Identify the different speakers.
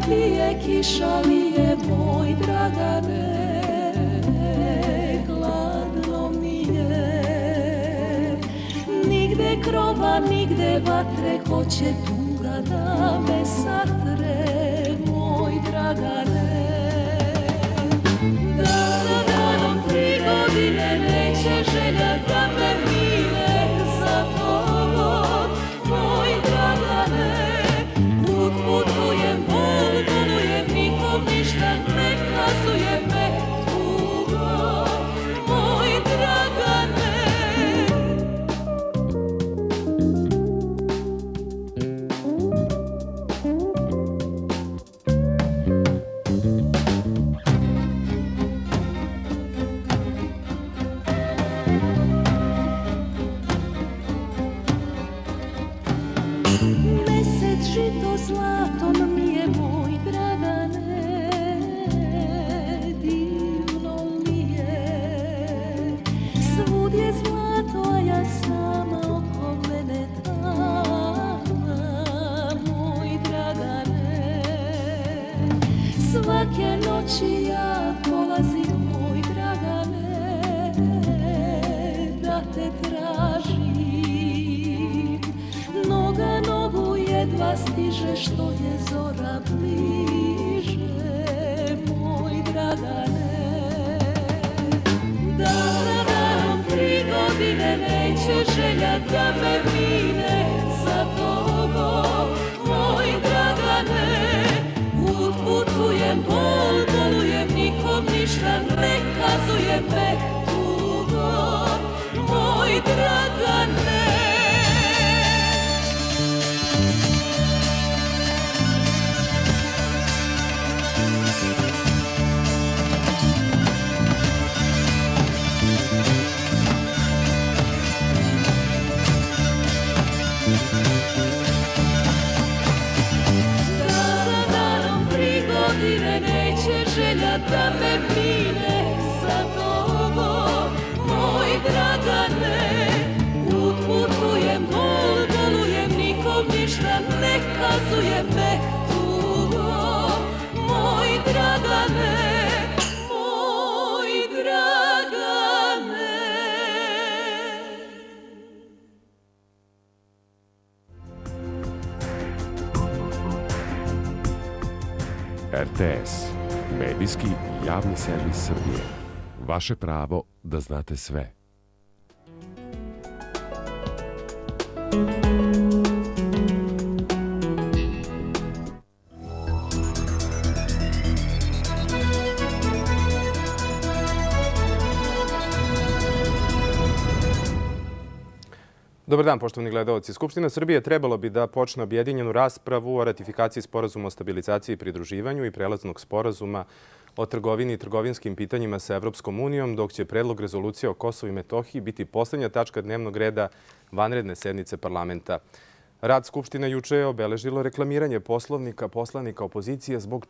Speaker 1: lije, kiša lije, moj Dragane, hladno mi je. Nigde krova, nigde vatre, hoće tuga da me satre, moj Dragane. Dan za danom 3 godine neće želja da me mine, za tobom, moj Dragane. Put putujem, bol bolujem, nikom ništa ne kazuje me tugo, moj Dragane. Mesec žito zlatom mi je, moj Dragane, divno mi je. Svud je zlato, a ja sama oko mene tama, moj Dragane. Svake noći ja polazim, moj Dragane, da te tražim. Noga nogu jedva stiže, što je zora bliže, moj Dragane. Dan za danom 3 godine neće želja da me mine, za tobom, moj Dragane. Put putujem, bol bolujem, nikom ništa ne kazuje me tugo, moj Dragane. Neće želja da me mine, za tobom, moj Dragane. Put putujem, bol bolujem, nikom ništa ne kazuje me tugo, moj Dragane, moj Dragane.
Speaker 2: RTS, medijski javni servis Srbije. Vaše pravo da znate sve.
Speaker 3: Dobar dan, poštovani gledaoci. Skupština Srbije trebalo bi da počne objedinjenu raspravu o ratifikaciji Sporazuma o stabilizaciji i pridruživanju i prelaznog sporazuma o trgovini i trgovinskim pitanjima sa Evropskom unijom, dok će predlog rezolucije o Kosovu i Metohiji biti poslednja tačka dnevnog reda vanredne sednice parlamenta. Rad Skupštine juče je obeležilo reklamiranje Poslovnika poslanika opozicije zbog